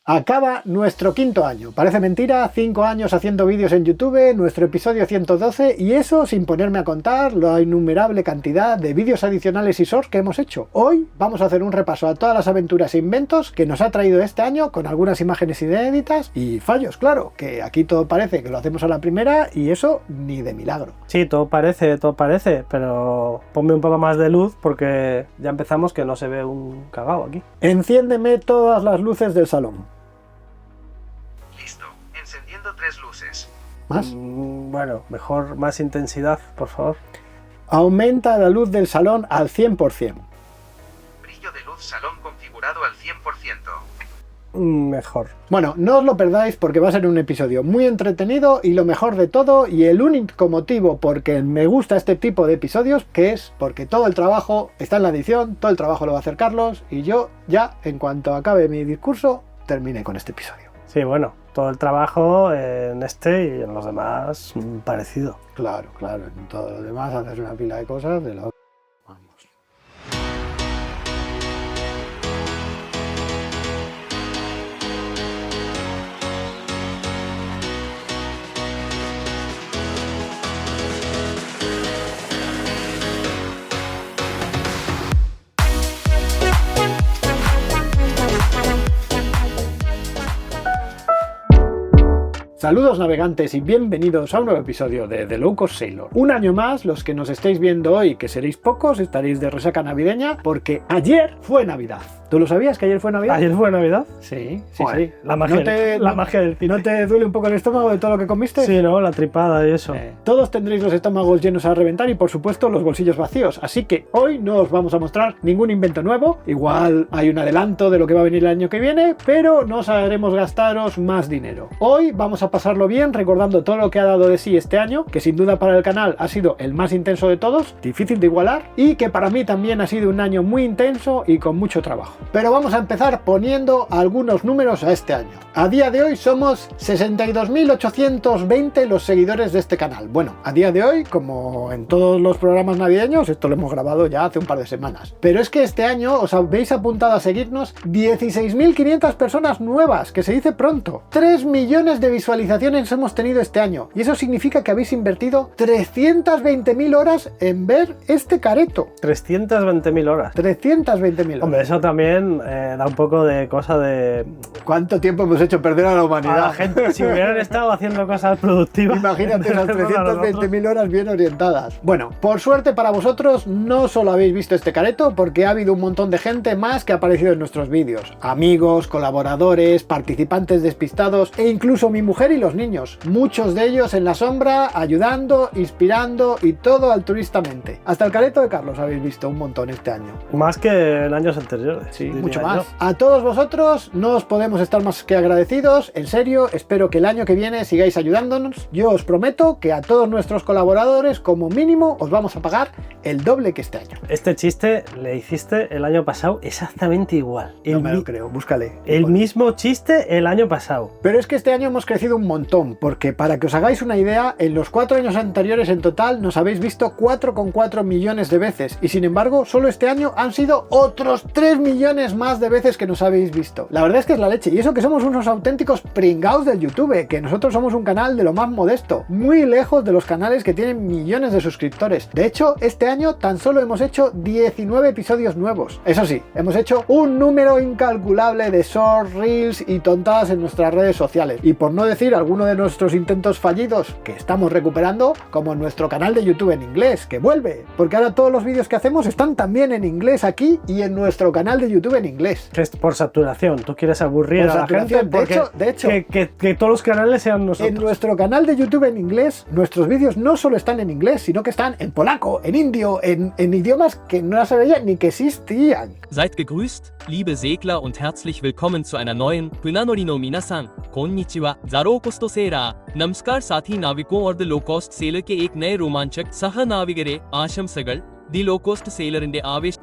Acaba nuestro 5º año. Parece mentira, 5 años haciendo vídeos en YouTube, nuestro episodio 112, y eso sin ponerme a contar la innumerable cantidad de vídeos adicionales y shorts que hemos hecho. Hoy vamos a hacer un repaso a todas las aventuras e inventos que nos ha traído este año, con algunas imágenes inéditas y fallos, claro, que aquí todo parece que lo hacemos a la primera y eso ni de milagro. Sí, todo parece, pero ponme un poco más de luz porque ya empezamos que no se ve un cagao aquí. Enciéndeme todas las luces del salón. Listo, encendiendo 3 luces. ¿Más? Bueno, mejor más intensidad, por favor. Aumenta la luz del salón al 100%. Brillo de luz salón configurado al 100%. Mejor. Bueno, no os lo perdáis porque va a ser un episodio muy entretenido y lo mejor de todo, y el único motivo por que me gusta este tipo de episodios, que es porque todo el trabajo está en la edición, todo el trabajo lo va a hacer Carlos, y yo ya, en cuanto acabe mi discurso, terminé con este episodio. Sí, bueno, todo el trabajo en este y en los demás parecido. Claro, en todo lo demás haces una pila de cosas de lo... Vamos. Saludos navegantes y bienvenidos a un nuevo episodio de The Low Cost Sailor. Un año más, los que nos estáis viendo hoy, que seréis pocos, estaréis de resaca navideña, porque ayer fue Navidad. ¿Tú lo sabías que ayer fue Navidad? ¿Ayer fue Navidad? Sí. La magia del cine. ¿No te duele un poco el estómago de todo lo que comiste? Sí, ¿no? La tripada y eso. Todos tendréis los estómagos llenos a reventar y, por supuesto, los bolsillos vacíos. Así que hoy no os vamos a mostrar ningún invento nuevo. Igual hay un adelanto de lo que va a venir el año que viene, pero no os haremos gastaros más dinero. Hoy vamos a pasarlo bien recordando todo lo que ha dado de sí este año, que sin duda para el canal ha sido el más intenso de todos, difícil de igualar, y que para mí también ha sido un año muy intenso y con mucho trabajo. Pero vamos a empezar poniendo algunos números a este año. A día de hoy somos 62.820 los seguidores de este canal. Bueno, a día de hoy, como en todos los programas navideños, esto lo hemos grabado ya hace un par de semanas. Pero es que este año os habéis apuntado a seguirnos 16.500 personas nuevas, que se dice pronto. 3 millones de visualizaciones hemos tenido este año, y eso significa que habéis invertido 320.000 horas en ver este careto. 320.000 horas. 320.000 horas. Hombre, eso también da un poco de cosa de... ¿Cuánto tiempo hemos hecho perder a la humanidad? A la gente, si hubieran estado haciendo cosas productivas... Imagínate esas 320.000 horas bien orientadas. Bueno, por suerte para vosotros, no solo habéis visto este careto, porque ha habido un montón de gente más que ha aparecido en nuestros vídeos. Amigos, colaboradores, participantes despistados e incluso mi mujer y los niños. Muchos de ellos en la sombra, ayudando, inspirando y todo altruistamente. Hasta el careto de Carlos habéis visto un montón este año. Más que en años anteriores. Sí, mucho más. A todos vosotros no os podemos estar más que agradecidos. En serio, espero que el año que viene sigáis ayudándonos. Yo os prometo que a todos nuestros colaboradores, como mínimo, os vamos a pagar el doble que este año. Este chiste le hiciste el año pasado exactamente igual. No me lo creo, búscale. El mismo chiste el año pasado. Pero es que este año hemos crecido un montón, porque para que os hagáis una idea, en los 4 años anteriores en total nos habéis visto 4,4 millones de veces, y sin embargo, solo este año han sido otros 3 millones más de veces que nos habéis visto. La verdad es que es la leche, y eso que somos unos auténticos pringaos del YouTube, que nosotros somos un canal de lo más modesto, muy lejos de los canales que tienen millones de suscriptores. De hecho, este año tan solo hemos hecho 19 episodios nuevos. Eso sí, hemos hecho un número incalculable de shorts, reels y tontadas en nuestras redes sociales, y por no decir alguno de nuestros intentos fallidos que estamos recuperando, como nuestro canal de YouTube en inglés, que vuelve, porque ahora todos los vídeos que hacemos están también en inglés aquí y en nuestro canal de YouTube en inglés. Que es por saturación, tú quieres aburrir a la gente porque de hecho que todos los canales sean nosotros. En nuestro canal de YouTube en inglés, nuestros vídeos no solo están en inglés, sino que están en polaco, en indio, en idiomas que no sabía ni que existían. Seid gegrüßt, liebe Segler und herzlich willkommen zu einer neuen Punanori no minasan, konnichiwa, ज़रो कोस्ट सेरा, नमस्कार साथी नाविकों और the low cost seller के एक नए रोमांचक सह नाविगरे आशंसകൾ, ദി ലോ കോസ്റ്റ് സെയിലറിന്റെ ആവേശ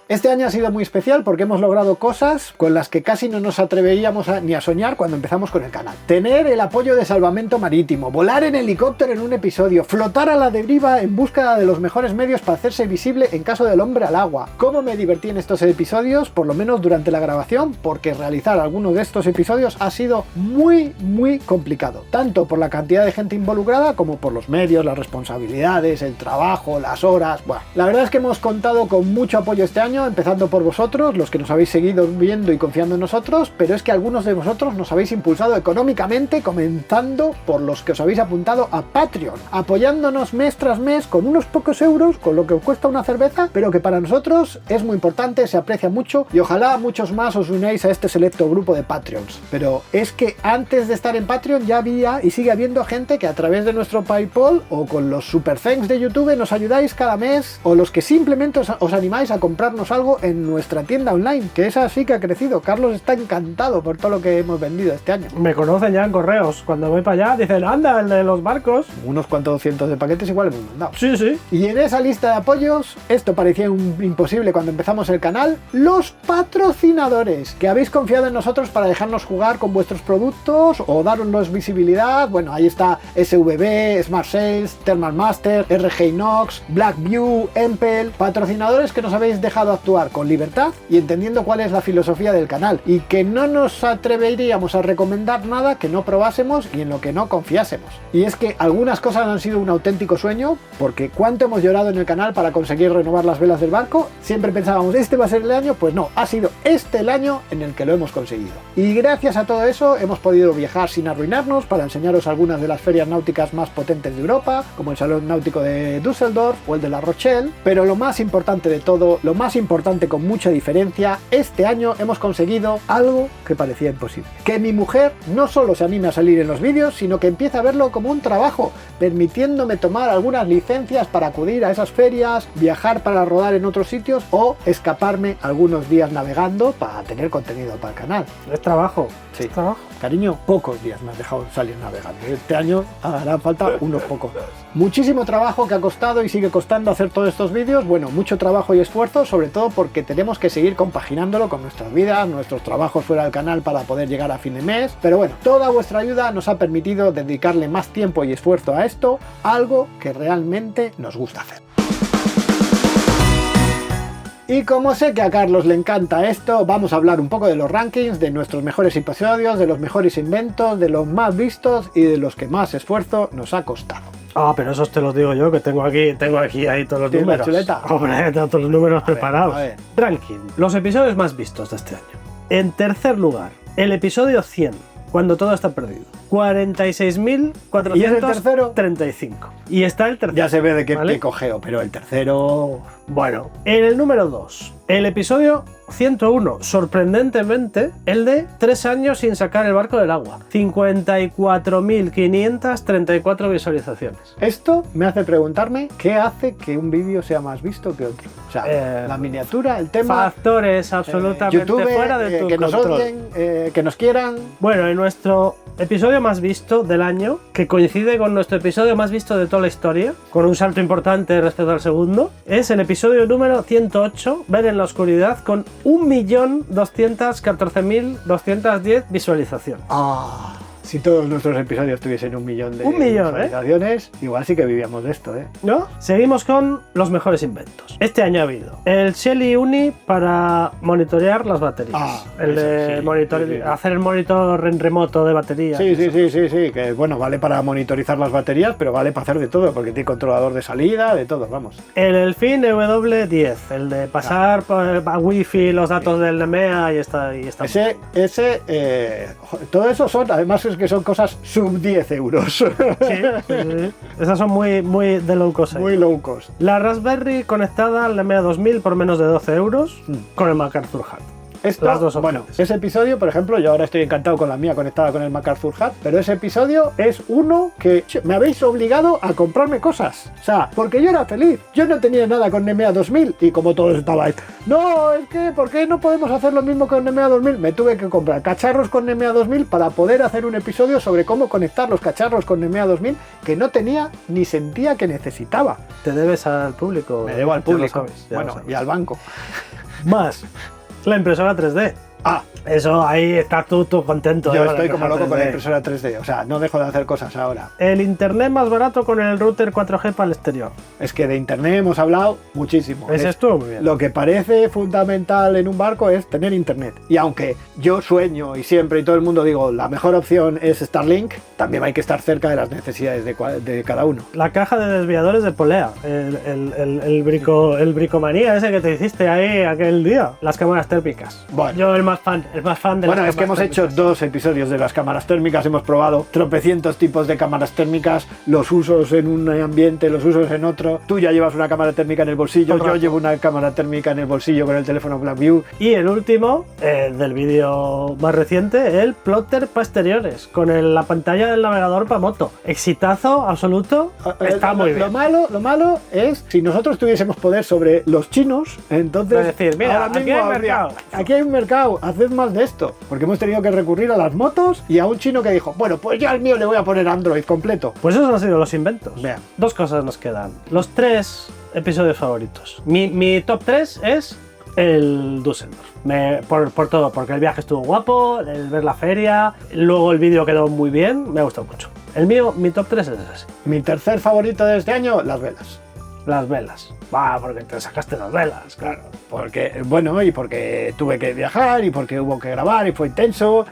Este año ha sido muy especial porque hemos logrado cosas con las que casi no nos atreveríamos ni a soñar cuando empezamos con el canal. Tener el apoyo de salvamento marítimo, volar en helicóptero en un episodio, flotar a la deriva en búsqueda de los mejores medios para hacerse visible en caso del hombre al agua. ¿Cómo me divertí en estos episodios? Por lo menos durante la grabación, porque realizar alguno de estos episodios ha sido muy complicado, tanto por la cantidad de gente involucrada como por los medios, las responsabilidades, el trabajo, las horas. Bueno, la verdad es que hemos contado con mucho apoyo este año, empezando por vosotros, los que nos habéis seguido viendo y confiando en nosotros, pero es que algunos de vosotros nos habéis impulsado económicamente, comenzando por los que os habéis apuntado a Patreon, apoyándonos mes tras mes con unos pocos euros, con lo que os cuesta una cerveza, pero que para nosotros es muy importante, se aprecia mucho y ojalá muchos más os unáis a este selecto grupo de Patreons. Pero es que antes de estar en Patreon ya había y sigue habiendo gente que a través de nuestro PayPal o con los Super Thanks de YouTube nos ayudáis cada mes, o los que simplemente os animáis a comprarnos algo en nuestra tienda online, que esa sí que ha crecido. Carlos está encantado por todo lo que hemos vendido este año. Me conocen ya en correos. Cuando voy para allá dicen, anda, el de los barcos. Unos cuantos cientos de paquetes igual hemos mandado. Sí. Y en esa lista de apoyos, esto parecía imposible cuando empezamos el canal, los patrocinadores, que habéis confiado en nosotros para dejarnos jugar con vuestros productos o darnos visibilidad. Bueno, ahí está SVB, Smart Sales, Thermal Master, RG Inox, Blackview, Empel, patrocinadores que nos habéis dejado actuar con libertad y entendiendo cuál es la filosofía del canal, y que no nos atreveríamos a recomendar nada que no probásemos y en lo que no confiásemos. Y es que algunas cosas han sido un auténtico sueño, porque cuánto hemos llorado en el canal para conseguir renovar las velas del barco. Siempre pensábamos, este va a ser el año, pues no, ha sido este el año en el que lo hemos conseguido. Y gracias a todo eso hemos podido viajar sin arruinarnos para enseñaros algunas de las ferias náuticas más potentes de Europa, como el Salón Náutico de Düsseldorf o el de La Rochelle. Pero lo más importante de todo, lo más importante con mucha diferencia, este año hemos conseguido algo que parecía imposible. Que mi mujer no solo se anime a salir en los vídeos, sino que empiece a verlo como un trabajo, permitiéndome tomar algunas licencias para acudir a esas ferias, viajar para rodar en otros sitios o escaparme algunos días navegando para tener contenido para el canal. Es trabajo. Sí. Es trabajo. Cariño, pocos días me has dejado salir navegando. Este año hará falta unos pocos. Muchísimo trabajo que ha costado y sigue costando hacer todos estos vídeos. Bueno, mucho trabajo y esfuerzo, sobre todo porque tenemos que seguir compaginándolo con nuestras vidas, nuestros trabajos fuera del canal para poder llegar a fin de mes. Pero bueno, toda vuestra ayuda nos ha permitido dedicarle más tiempo y esfuerzo a esto, algo que realmente nos gusta hacer. Y como sé que a Carlos le encanta esto, vamos a hablar un poco de los rankings, de nuestros mejores episodios, de los mejores inventos, de los más vistos y de los que más esfuerzo nos ha costado. Ah, pero esos te los digo yo, que tengo aquí ahí todos los ¿Tienes la números. chuleta? Hombre, tengo todos los números preparados. a ver. Ranking. Los episodios más vistos de este año. En tercer lugar, el episodio 100, cuando todo está perdido. 46.435. ¿Y es el tercero? Y está el tercero. Ya se ve de qué ¿vale? pie cogeo, pero el tercero... Bueno, en el número 2, el episodio 101, sorprendentemente, el de 3 años sin sacar el barco del agua. 54.534 visualizaciones. Esto me hace preguntarme qué hace que un vídeo sea más visto que otro. O sea, la miniatura, el tema... Factores absolutamente YouTube, fuera de tu que nos control. odien, que nos quieran... Bueno, en nuestro episodio más visto del año, que coincide con nuestro episodio más visto de toda la historia, con un salto importante respecto al segundo, es el episodio número 108, Ver en la oscuridad, con 1.214.210 visualizaciones. Ah, si todos nuestros episodios tuviesen 1 millón de 1 millón, visualizaciones, igual sí que vivíamos de esto, ¿eh? ¿No? Seguimos con los mejores inventos. Este año ha habido el Shelly Uni para monitorear las baterías. Ah, el de sí, monitor, sí. hacer el monitor en remoto de baterías. Sí, que bueno, vale para monitorizar las baterías, pero vale para hacer de todo, porque tiene controlador de salida, de todo, vamos. El Elfin EW10, el de pasar a Wi-Fi los datos del NMEA y está. Todo eso son, además es que son cosas sub 10 euros. Sí. Esas son muy de low cost. Muy low cost. La Raspberry conectada al NMEA 2000 por menos de 12 euros con el MacArthur Hub. Esto, Las dos bueno, opciones. ese episodio, por ejemplo, yo ahora estoy encantado con la mía conectada con el MacArthur Hub, pero ese episodio es uno que me habéis obligado a comprarme cosas. O sea, porque yo era feliz. Yo no tenía nada con NMEA 2000 y como todo estaba ahí. No, es que, ¿por qué no podemos hacer lo mismo con NMEA 2000? Me tuve que comprar cacharros con NMEA 2000 para poder hacer un episodio sobre cómo conectar los cacharros con NMEA 2000 que no tenía ni sentía que necesitaba. Te debes al público. Me debo al ya lo público. sabes, ya lo Bueno, sabes. y al banco. Más la impresora 3D. Ah, Eso ahí estás tú contento. yo con estoy la como impresora loco con la 3D. impresora 3D. O sea, no dejo de hacer cosas ahora. El internet más barato con el router 4G para el exterior. Es que de internet hemos hablado muchísimo. Ese estuvo muy bien. Lo que parece fundamental en un barco es tener internet. Y aunque yo sueño y siempre y todo el mundo digo la mejor opción es Starlink, también hay que estar cerca de las necesidades de cada uno. La caja de desviadores de polea, el bricomanía ese que te hiciste ahí aquel día, las cámaras térmicas. Bueno. Yo el más fan de Bueno, las es que hemos cámaras hecho térmicas. 2 episodios de las cámaras térmicas, hemos probado tropecientos tipos de cámaras térmicas, los usos en un ambiente, los usos en otro. Tú ya llevas una cámara térmica en el bolsillo, Todo el yo rato. llevo una cámara térmica en el bolsillo con el teléfono Blackview. Y el último, del vídeo más reciente, el plotter para exteriores, con la pantalla del navegador para moto. Exitazo absoluto, está muy bien. Lo malo es si nosotros tuviésemos poder sobre los chinos, entonces Es decir, mira, ahora aquí hay habría- mercado. aquí hay un mercado, haced más de esto, porque hemos tenido que recurrir a las motos y a un chino que dijo, bueno, pues ya al mío le voy a poner Android completo. Pues esos han sido los inventos. Vean. 2 cosas nos quedan. Los 3 episodios favoritos. Mi top 3 es el Düsseldorf. Por todo, porque el viaje estuvo guapo, el ver la feria, luego el vídeo quedó muy bien, me ha gustado mucho. Mi top 3 es ese. Mi tercer favorito de este año, las velas. Las velas. Va, porque te sacaste las velas, claro. Porque, bueno, y porque tuve que viajar y porque hubo que grabar y fue intenso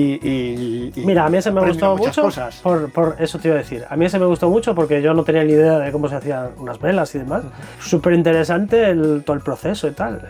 y Mira, a mí ese me aprendí gustó muchas mucho. cosas. Por eso te iba a decir. A mí ese me gustó mucho porque yo no tenía ni idea de cómo se hacían unas velas y demás. Súper interesante todo el proceso y tal.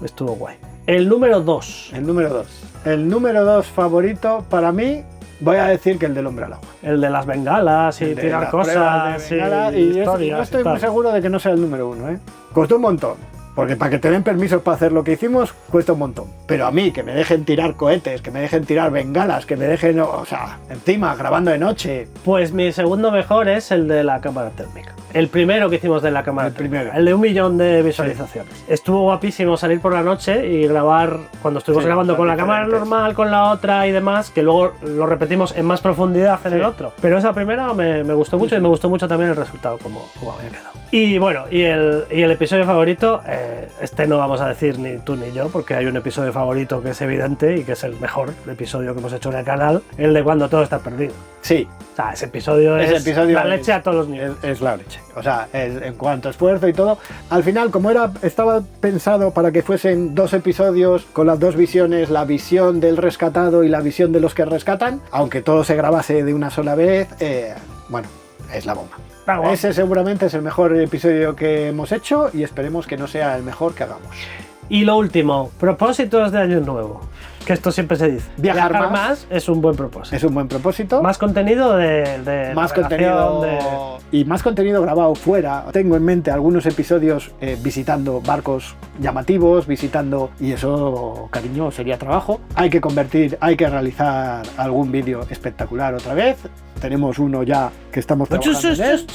Estuvo guay. El número 2. El número 2. El número 2 favorito para mí, voy a decir que el del hombre al agua. El de las bengalas y El de tirar las pruebas cosas de bengala, y historias no estoy y tal. muy seguro de que no sea el número 1, ¿eh? Costó un montón. Porque para que te den permisos para hacer lo que hicimos, cuesta un montón. Pero a mí, que me dejen tirar cohetes, que me dejen tirar bengalas, que me dejen, o sea, encima, grabando de noche. Pues mi segundo mejor es el de la cámara térmica. El primero que hicimos de la cámara El térmica. primero. El de 1 millón de visualizaciones. Estuvo guapísimo salir por la noche y grabar, cuando estuvimos Sí, grabando con la diferentes. cámara normal, con la otra y demás, que luego lo repetimos en más profundidad en Sí. el otro. Pero esa primera me gustó mucho y me gustó mucho también el resultado, como había quedado. Y bueno, y el episodio favorito, este no vamos a decir ni tú ni yo, porque hay un episodio favorito que es evidente y que es el mejor episodio que hemos hecho en el canal, el de cuando todo está perdido. Sí, O sea, ese episodio ese es episodio la leche a todos los niveles. es la leche. O sea, en cuanto a esfuerzo y todo, al final, como estaba pensado para que fuesen 2 episodios con las 2 visiones, la visión del rescatado y la visión de los que rescatan, aunque todo se grabase de una sola vez, bueno, es la bomba. Está guapo. Ese seguramente es el mejor episodio que hemos hecho y esperemos que no sea el mejor que hagamos. Y lo último, propósitos de año nuevo. Que esto siempre se dice. Viajar más. es un buen propósito. Es un buen propósito. Más contenido de Más navegación, contenido y más contenido grabado fuera. Tengo en mente algunos episodios visitando barcos llamativos, visitando, y eso, cariño, sería trabajo. Hay que realizar algún vídeo espectacular otra vez. Tenemos uno ya que estamos trabajando en él.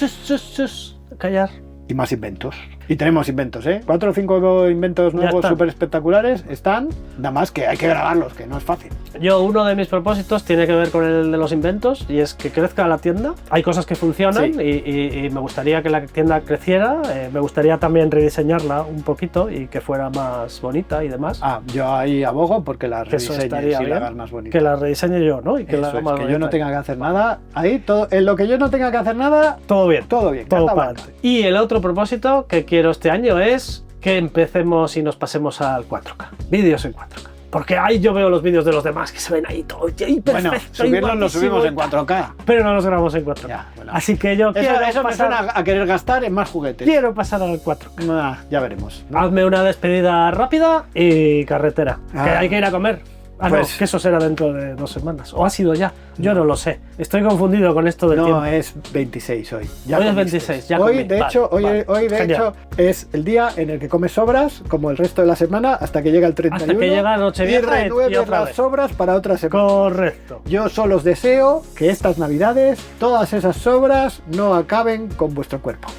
Callar. Y más inventos. Y tenemos inventos, ¿eh? 4 o 5 inventos Ya nuevos están. súper espectaculares están. Nada más que hay que grabarlos, que no es fácil. Yo, uno de mis propósitos tiene que ver con el de los inventos y es que crezca la tienda. Hay cosas que funcionan Sí. y me gustaría que la tienda creciera. Me gustaría también rediseñarla un poquito y que fuera más bonita y demás. Ah, yo ahí abogo porque la Que eso rediseñes estaría y la bien. hagas más bonita. Que la rediseñe yo, ¿no? Y que la Eso haga es, más que yo bonita. no tenga que hacer nada. Ahí, todo, en lo que yo no tenga que hacer nada, Todo bien. todo bien. Todo carta para blanca. adelante. Y el otro propósito que quiero este año es que empecemos y nos pasemos al 4K. Vídeos en 4K. Porque ahí yo veo los vídeos de los demás que se ven ahí todo ahí perfecto. Bueno, subirlos los subimos en 4K. Pero no los grabamos en 4K. Ya, bueno. Así que yo quiero Eso me pasar, suena a querer gastar en más juguetes. quiero pasar al 4K. Ah, ya veremos. ¿no? Hazme una despedida rápida y carretera. Que Ah. hay que ir a comer. Ah, Pues- no, que eso será dentro de 2 semanas. ¿O ha sido ya? Yo no lo sé. Estoy confundido con esto del No, tiempo. es 26 hoy. Hoy es comiste. 26, ya hoy, comí. de Vale, hecho, vale. hoy de Genial. hecho es el día en el que comes sobras, como el resto de la semana, hasta que llega el 31. Hasta que llega Nochevieja y renueves y otra las vez. sobras para otra semana. Correcto. Yo solo os deseo que estas navidades, todas esas sobras no acaben con vuestro cuerpo.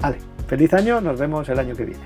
Vale, feliz año, nos vemos el año que viene.